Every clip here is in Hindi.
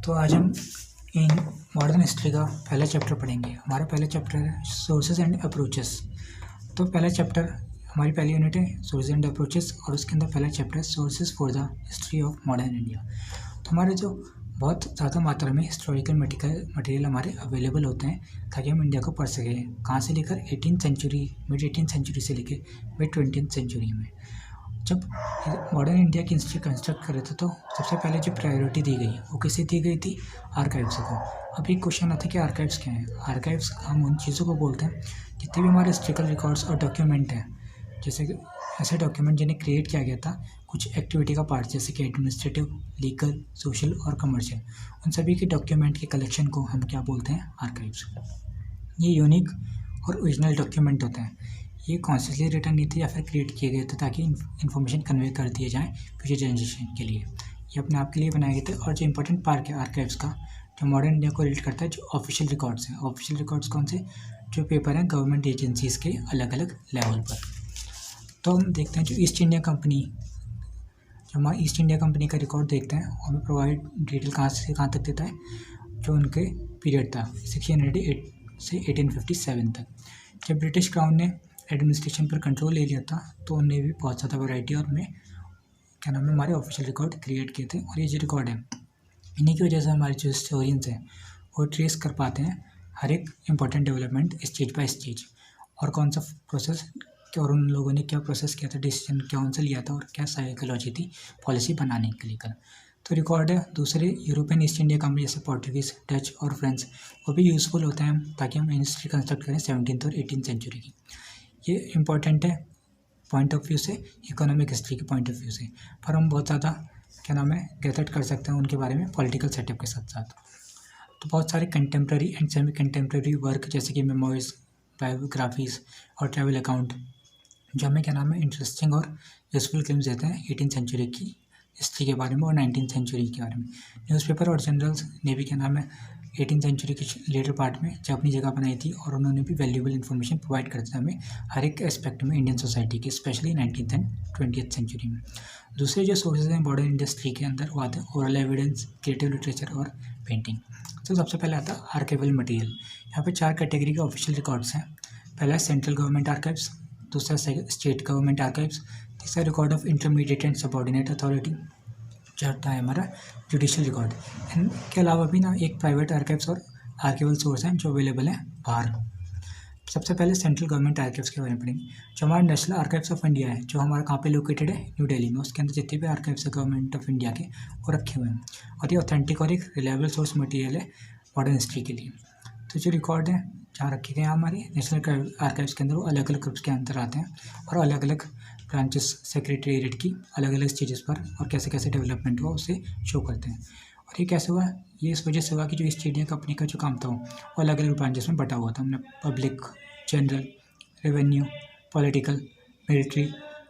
तो आज हम इन मॉडर्न हिस्ट्री का पहला चैप्टर पढ़ेंगे। हमारा पहला चैप्टर है सोर्सेज एंड अप्रोचेस। तो पहला चैप्टर हमारी पहली यूनिट है सोर्सेज एंड अप्रोचेस, और उसके अंदर पहला चैप्टर है sources for the history of modern India. तो हमारे जो बहुत ज़्यादा मात्रा में हिस्टोरिकल मटेरियल हमारे अवेलेबल होते हैं ताकि हम इंडिया को पढ़ सकें, कहाँ से लेकर 18th century, mid 18th century से लेकर मिड 20th सेंचुरी में। जब मॉडर्न इंडिया की हिस्ट्री कंस्ट्रक्ट कर रहे थे तो सबसे पहले जो प्रायोरिटी दी गई वो किसे दी गई थी? आर्काइव्स को। अब एक क्वेश्चन आता है कि आर्काइव्स क्या है। आर्काइव्स हम उन चीज़ों को बोलते हैं जितने भी हमारे हिस्ट्रिकल रिकॉर्ड्स और डॉक्यूमेंट हैं, जैसे कि ऐसे डॉक्यूमेंट जिन्हें क्रिएट किया गया था कुछ एक्टिविटी का पार्ट, जैसे कि एडमिनिस्ट्रेटिव, लीगल, सोशल और कमर्शियल, उन सभी के डॉक्यूमेंट के कलेक्शन को हम क्या बोलते हैं? आर्काइव्स। ये यूनिक और ओरिजिनल डॉक्यूमेंट होते हैं। ये कॉन्शियसली रिटर्न नहीं थे या फिर क्रिएट किए गए थे ताकि इन्फॉर्मेशन कन्वे कर दिए जाएँ फ्यूचर जनरेशन के लिए। ये अपने आप के लिए बनाए गए थे। और जो इंपॉर्टेंट पार्ट है आर्काइव्स का, जो मॉडर्न इंडिया को रिलेट करता है, जो ऑफिशियल रिकॉर्ड्स हैं। ऑफिशियल रिकॉर्ड्स कौन से? जो पेपर हैं गवर्नमेंट एजेंसीज़ के अलग अलग लेवल पर। तो हम देखते हैं जो ईस्ट इंडिया कंपनी, जो हमारा ईस्ट इंडिया कंपनी का रिकॉर्ड देखते हैं, हमें प्रोवाइड डिटेल कहाँ से कहाँ तक देता है, जो उनके पीरियड था 1608 से 1857 तक। जब ब्रिटिश क्राउन ने एडमिनिस्ट्रेशन पर कंट्रोल ले लिया था तो उन्हें भी बहुत ज़्यादा वैरायटी और में क्या नाम है हमारे ऑफिशियल रिकॉर्ड क्रिएट किए थे। और ये जो रिकॉर्ड है इन्हीं की वजह से हमारे जो हिस्टोरियंस हैं वो ट्रेस कर पाते हैं हर एक important development stage by stage, और कौन सा प्रोसेस और उन लोगों ने क्या प्रोसेस किया था, डिसीजन कौन सा लिया था और क्या साइकोलॉजी थी पॉलिसी बनाने के लेकर। तो रिकॉर्ड है दूसरे यूरोपियन ईस्ट इंडिया कंपनी जैसे पोर्टुगीज़, डच और फ्रेंच, वो भी यूज़फुल होते हैं ताकि हम हिस्ट्री कंस्ट्रक्ट करें 17th और 18th सेंचुरी की। ये इम्पॉर्टेंट है पॉइंट ऑफ व्यू से, इकोनॉमिक हिस्ट्री के पॉइंट ऑफ व्यू से, पर हम बहुत ज़्यादा क्या नाम है गैदर कर सकते हैं उनके बारे में पॉलिटिकल सेटअप के साथ साथ। तो बहुत सारे contemporary and semi contemporary work जैसे कि मेमोइर्स, बायोग्राफीज़ और ट्रैवल अकाउंट, जो हमें क्या नाम है इंटरेस्टिंग और यूजफुल क्लेम्स देते हैं 18th सेंचुरी की हिस्ट्री के बारे में और 19th सेंचुरी के बारे में। न्यूज़पेपर और जर्नल्स ने भी क्या नाम है 18th सेंचुरी के लेटर पार्ट में जब अपनी जगह बनाई थी, और उन्होंने भी वैल्यूएबल इन्फॉर्मेशन प्रोवाइड करते थे हमें हर एक एस्पेक्ट में इंडियन सोसाइटी के, specially 19th and 20th century में। दूसरे जो सोर्सेज हैं मॉडर्न इंडस्ट्री के अंदर वो आते हैं ओरल एविडेंस, क्रिएटिव लिटरेचर और पेंटिंग। तो सबसे पहले आता है आर्काइवल मटेरियल। यहाँ पे 4 कैटेगरी के ऑफिशियल रिकॉर्ड्स हैं। पहला है सेंट्रल गवर्नमेंट आर्काइव्स, दूसरा स्टेट गवर्नमेंट आर्काइव्स, तीसरा record of intermediate and subordinate authority, चौथा है हमारा जुडिशियल रिकॉर्ड। इनके अलावा भी ना एक प्राइवेट आर्काइव्स और आर्काइवल सोर्स हैं जो अवेलेबल हैं बाहर। सबसे पहले सेंट्रल गवर्नमेंट आर्काइव्स के बारे में पढ़ेंगे। जो हमारा नेशनल आर्काइव्स ऑफ इंडिया है, जो हमारा कहाँ पे लोकेटेड है, न्यू दिल्ली में, उसके अंदर जितने भी आर्काइव्स है गवर्नमेंट ऑफ इंडिया के वो रखे हुए हैं, और ये ऑथेंटिक और एक रिलायबल सोर्स मटेरियल है मॉडर्न हिस्ट्री के लिए। तो जो रिकॉर्ड है जहाँ रखे गए हैं हमारे नेशनल आर्काइव्स के अंदर, वो अलग अलग ग्रुप्स के अंदर आते हैं और अलग अलग ब्रांचेस सेक्रेटेरिएट की अलग अलग स्टेजेस पर और कैसे कैसे डेवलपमेंट हुआ उसे शो करते हैं। और ये कैसे हुआ? ये इस वजह से हुआ कि जो ईस्ट इंडिया कंपनी का जो काम था वो अलग अलग ब्रांचेस में बटा हुआ था। हमने public, general, revenue, political, military,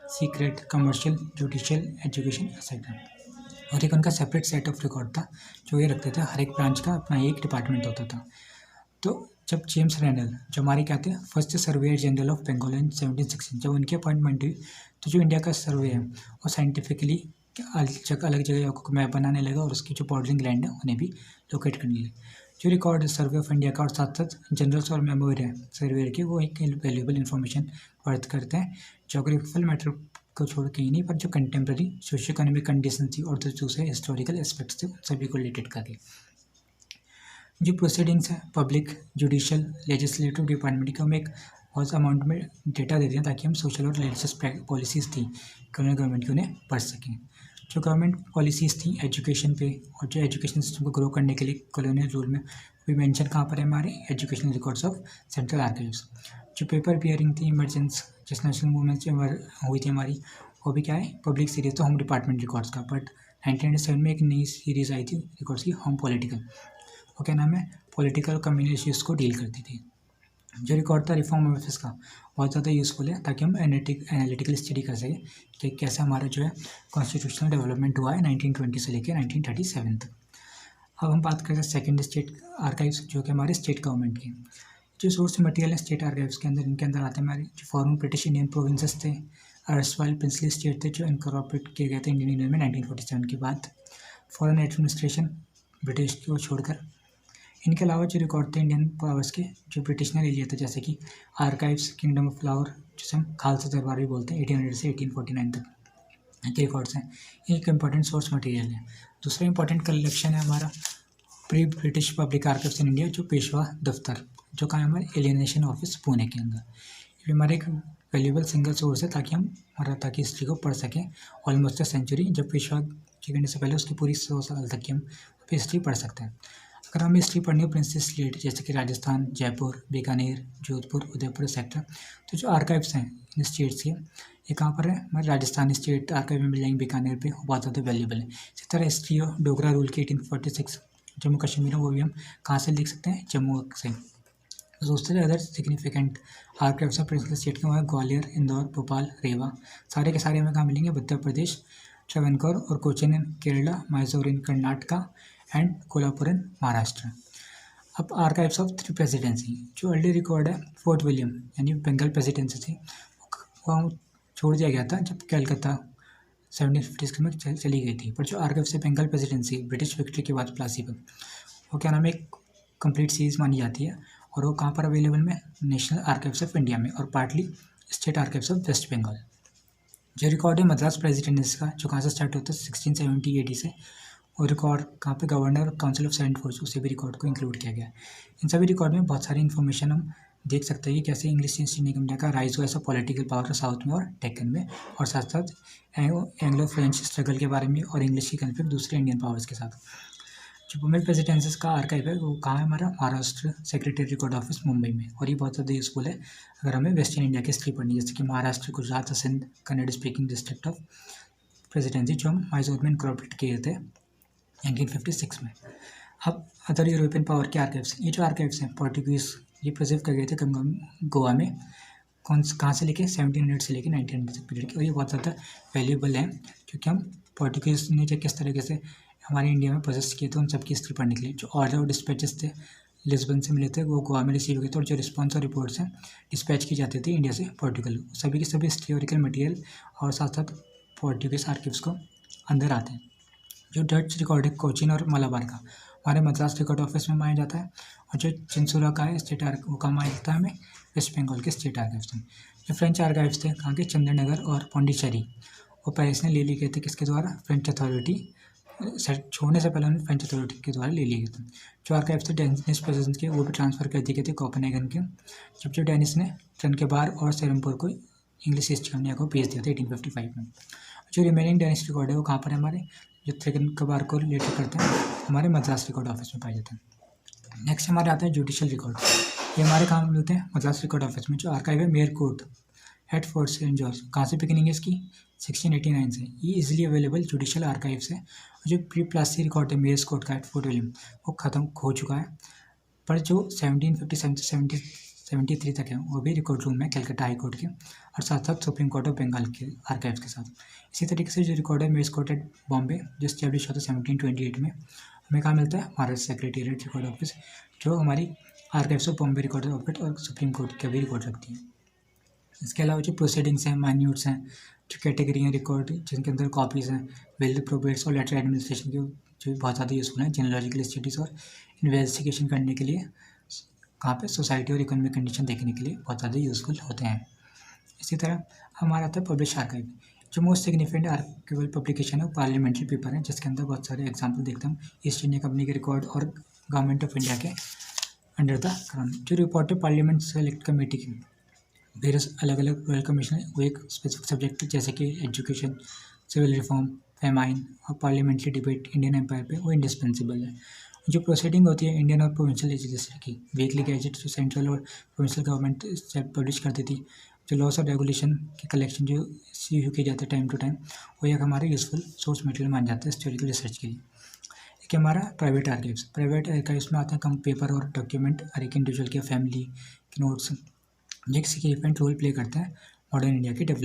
secret, commercial, judicial, education etcetera, और एक उनका सेपरेट सेट ऑफ रिकॉर्ड था जो ये रखते थे। हर एक ब्रांच का अपना एक डिपार्टमेंट होता था। तो जब जेम्स रेनल, जो हमारे क्या थे first surveyor general of Bengal in 1716, जब उनकी अपॉइंटमेंट हुई तो जो इंडिया का सर्वे है वो साइंटिफिकली अलग जगह को मैप बनाने लगा और उसकी जो बॉर्डरिंग लैंड है उन्हें भी लोकेट करने लगे। जो रिकॉर्ड सर्वे ऑफ इंडिया का और साथ साथ जनरल्स और मेमोरी है सर्वेयर के, वो एक वैल्यूएबल इन्फॉर्मेशन वर्थ करते हैं जोग्राफिकल मैटर को छोड़ के ही नहीं, पर जो कंटेम्प्रेरी सोशो इकोनॉमिक कंडीशन थी और जो दूसरे हिस्टोरिकल एस्पेक्ट्स थे उन सभी को रिलेटेड करके। जो प्रोसीडिंग्स है पब्लिक, जुडिशियल, लेजिस्लेटिव डिपार्टमेंट को हम एक बहुत अमाउंट में डेटा देते हैं ताकि हम सोशल और रिलीजियस पॉलिसीज़ थी कॉलोनियल गवर्नमेंट की उन्हें पढ़ सकें। जो गवर्नमेंट पॉलिसीज़ थी एजुकेशन पे, और जो एजुकेशन सिस्टम को ग्रो करने के लिए कॉलोनियल रूल में भी मेंशन कहाँ पर है हमारे educational records of central archives. जो पेपर बियरिंग थी इमरजेंस, जिस नेशनल मूवमेंट हुई थी हमारी, वो भी क्या है पब्लिक सीरीज तो होम डिपार्टमेंट रिकॉर्ड्स का। बट 1997 में एक नई सीरीज़ आई थी रिकॉर्ड्स की, होम पॉलिटिकल, वो क्या नाम है पॉलिटिकल कम्युनल इश्यूज़ को डील करती थी। जो रिकॉर्ड था रिफॉर्म ऑफिस का बहुत ज़्यादा यूज़फुल है ताकि हम एनालिटिकल स्टडी कर सकें कि कैसे हमारा जो है कॉन्स्टिट्यूशनल डेवलपमेंट हुआ है 1920 से लेकर 1937 तक। अब हम बात करते हैं सेकेंड स्टेट आर्काइव्स, जो कि हमारे स्टेट गवर्नमेंट के जो सोर्स मटेरियल है स्टेट आर्काइव्स के अंदर। इनके अंदर आते हैं हमारे जो फॉर्मर ब्रिटिश इंडियन प्रोविंसेस थे, अर्सवाइल प्रिंसली स्टेट थे जो इनकॉर्पोरेट किए गए थे इंडियन यूनियन में 1947 के बाद। फॉरेन एडमिनिस्ट्रेशन ब्रिटिश को छोड़कर। इनके अलावा जो रिकॉर्ड थे इंडियन पावर्स के जो ब्रिटिश ने ले लिया था, जैसे कि आर्काइव्स, किंगडम ऑफ लाहौर, जिसे हम खालसा दरबार भी बोलते हैं, 1800 से 1849 तक के रिकॉर्ड्स हैं। ये एक इंपॉर्टेंट सोर्स मटेरियल है। दूसरा इंपॉर्टेंट कलेक्शन है हमारा pre British public archives in India, जो पेशवा दफ्तर, जो कहाँ है हमारे एलियनेशन ऑफिस पुणे के अंदर। ये हमारे एक वैल्यूबल सिंगल सोर्स है ताकि हिस्ट्री को पढ़ सकें ऑलमोस्ट अ सेंचुरी, जब पेशवा के करने से पहले उसकी पूरी 100 साल तक की हम हिस्ट्री पढ़ सकते हैं। अगर हमें हिस्ट्री पढ़नी हो प्रिंसेस स्टेट जैसे कि राजस्थान, जयपुर, बीकानेर, जोधपुर, उदयपुर सेक्टर, तो जो आर्काइव्स हैं इन स्टेट्स के, ये कहाँ पर है, हमारे राजस्थान स्टेट आर्काइव में मिल जाएंगे बीकानेर पे, बहुत ज़्यादा वैल्यूबल है। इसी तरह हिस्ट्री ऑफ डोगरा रूल के 1846 जम्मू कश्मीर है, वो भी हम कहाँ से लिख सकते हैं, जम्मू से। दूसरे other significant archives of principal state के वहाँ ग्वालियर, इंदौर, भोपाल, रेवा, सारे के सारे हमें कहाँ मिलेंगे, मध्य प्रदेश, ट्रावनकोर और कोचीन इन केरला, मैसूर इन कर्नाटका एंड कोल्हापुर इन महाराष्ट्र। अब आर्काइव्स ऑफ 3 प्रेसिडेंसी, जो अर्ली रिकॉर्ड है फोर्ट विलियम यानी बंगाल प्रेसिडेंसी थी, वहाँ छोड़ दिया गया था जब कलकत्ता 1750 में चली गई थी। पर जो आर्काइव से बंगाल प्रेसिडेंसी ब्रिटिश विक्ट्री के बाद प्लासीबल, वो क्या नाम है, एक कंप्लीट सीरीज मानी जाती है, और वो कहाँ पर अवेलेबल में, नेशनल आर्काइव्स ऑफ इंडिया में और partly state archives of West Bengal. जो रिकॉर्ड है मद्रास प्रेसिडेंसी का, जो कहाँ से स्टार्ट होता है 1670 AD से, और रिकॉर्ड कहाँ पे, गवर्नर और काउंसिल ऑफ सेवेंथ फोर्स, उसे भी रिकॉर्ड को इंक्लूड किया गया है। इन सभी रिकॉर्ड में बहुत सारी इन्फॉर्मेशन हम देख सकते हैं कि कैसे इंग्लिश ईस्ट इंडिया कंपनी का राइज हुआ ऐसा पॉलिटिकल पावर साउथ में और डेक्कन में, और साथ साथ एंग्लो फ्रेंच स्ट्रगल के बारे में और इंग्लिश की कन्फ्लिक्ट दूसरे इंडियन पावर्स के साथ। जो वुमेन प्रेसिडेंसीज का आर्काइव है वो कहाँ है हमारा, Maharashtra secretary record office Mumbai में, और ये बहुत ज़्यादा यूजफुल है अगर हमें वेस्टर्न इंडिया की हिस्ट्री पढ़नी है, जैसे कि महाराष्ट्र, गुजरात और Sindh Kannada speaking district of presidency, जो हम मैसूर में इनकॉर्पोरेट किए थे 1956 में। अब अदर यूरोपियन पावर के आर्काइव्स, ये जो आर्काइव्स हैं पोर्टुगीज़ ये प्रिजर्व कर गए थे गोवा में, कहाँ से लेके 1700 से लेके 1900 तक पीरियड के, और ये बहुत ज़्यादा वैल्यूबल है क्योंकि हम पोर्टुगीज़ ने जो किस तरीके से हमारे इंडिया में प्रोसेस किए थे उन सबकी हिस्ट्री पढ़ने के लिए। जो ऑर्डर और डिस्पैचेस थे लिस्बन से मिले थे, वो गोवा में रिसीव हुए थे, और जो रिस्पॉन्स और रिपोर्ट्स हैं डिस्पैच की जाती थी इंडिया से पोर्टुगल, सभी के सभी हिस्टोरिकल मटेरियल और साथ साथ पोर्टुगीज़ आर्किव्स को अंदर आते हैं। जो डच रिकॉर्ड है कोचीन और मलाबार का, हमारे मद्रास रिकॉर्ड ऑफिस में माना जाता है, और जो चिंसुरा का है स्टेट आर्क, वो कहाँ माना जाता है हमें, वेस्ट बंगाल के स्टेट आर्काइव्स में। जो फ्रेंच आर्काइव्स थे कहाँ के, चंद्रनगर और पौंडीचेरी, वो पेरिस ने ले लिए गए थे, किसके द्वारा, फ्रेंच अथॉरिटी छोड़ने से पहले उन्हें फ्रेंच अथॉरिटी के द्वारा ले लिए गए थे। जो आर्काइव्स थे डेनिस प्रेसिडेंट के, वो भी ट्रांसफ़र कर दिए गए थे कोपेनहेगन के, जब डेनिस ने टन के बार और सेरमपुर को इंग्लिश ईस्ट इंडिया को भेज दिया था 1855 में। जो रिमेनिंग डेनिस रिकॉर्ड है वो कहाँ पर है हमारे, जो थ्रिकन कबार को रिलेटेड करते हैं हमारे मद्रास रिकॉर्ड ऑफिस में पाए जाते हैं। नेक्स्ट हमारे आता है जुडिशल रिकॉर्ड, ये हमारे कहाँ मिलते हैं, मद्रास रिकॉर्ड ऑफिस में। जो आर्काइव है mayor court head fort saint George, कहाँ से बिगिनिंग है इसकी, 1689 से। ये इजीली अवेलेबल जुडिशल आर्काइव है। और जो प्री प्लासी रिकॉर्ड है मेयर्स कोर्ट का एट फोर्ट विलियम, वो ख़त्म हो चुका है, पर जो 1757 से 1773 तक है वो भी रिकॉर्ड रूम में कलकत्ता हाई कोर्ट के, और साथ साथ सुप्रीम कोर्ट ऑफ बंगाल के आर्काइव्स के साथ। इसी तरीके से जो रिकॉर्ड है मेयर्स कोर्ट एट बॉम्बे, जो स्टैब्लिश होता है 1728 में, हमें कहाँ मिलता है, महाराष्ट्र सेक्रेटेरिएट रिकॉर्ड ऑफिस, जो हमारी archives of Bombay record office और सुप्रीम कोर्ट का भी रिकॉर्ड रखती है। इसके अलावा जो प्रोसीडिंग्स हैं, माइन्यूट्स हैं, जो कैटेगरी हैं रिकॉर्ड जिनके अंदर कॉपीज़ हैं, विल प्रोबेट्स और लेटर एडमिनिस्ट्रेशन के, जो बहुत ज़्यादा यूज़फुल हैं जेनोलॉजिकल स्टडीज़ और इन्वेस्टिगेशन करने के लिए, कहाँ पे सोसाइटी और इकोनॉमिक कंडीशन देखने के लिए बहुत ज़्यादा यूज़फुल होते हैं। इसी तरह हमारा आता है पब्लिश आर्काइव, जो मोस्ट सिग्निफिकेंट आर्काइवल पब्लिकेशन है पार्लियामेंट्री पेपर है, जिसके अंदर बहुत सारे एग्जाम्पल देखते हैं हम ईस्ट इंडिया कंपनी के रिकॉर्ड और गवर्नमेंट ऑफ इंडिया के अंडर द क्राउन। जो रिपोर्ट है पार्लियामेंट सेलेक्ट कमेटी की, वेरियस अलग अलग रॉयल कमीशन है, वो एक स्पेसिफिक सब्जेक्ट जैसे कि एजुकेशन, सिविल रिफॉर्म, फेमाइन और पार्लियामेंट्री डिबेट इंडियन एम्पायर पे, वो इंडिस्पेंसिबल है। जो प्रोसीडिंग होती है इंडियन और प्रोविंशियल लेजिस्लेचर की, वीकली गैजेट जो सेंट्रल और प्रोविंशियल गवर्नमेंट पब्लिश करती थी, जो लॉस और रेगुलेशन के कलेक्शन जो इशू किए जाते हैं टाइम टू टाइम, वो एक हमारे यूजफुल सोर्स मटेरियल मान जाते हैं हिस्टोरिकल रिसर्च के लिए। एक हमारा प्राइवेट आर्काइव्स, प्राइवेट आर्काइव्स में आते हैं कम पेपर और डॉक्यूमेंट हर एक इंडिविजुअल के फैमिली के नोट्स, जो एक सिग्निफिकेंट रोल प्ले करते हैं मॉडर्न इंडिया की डेवलपमेंट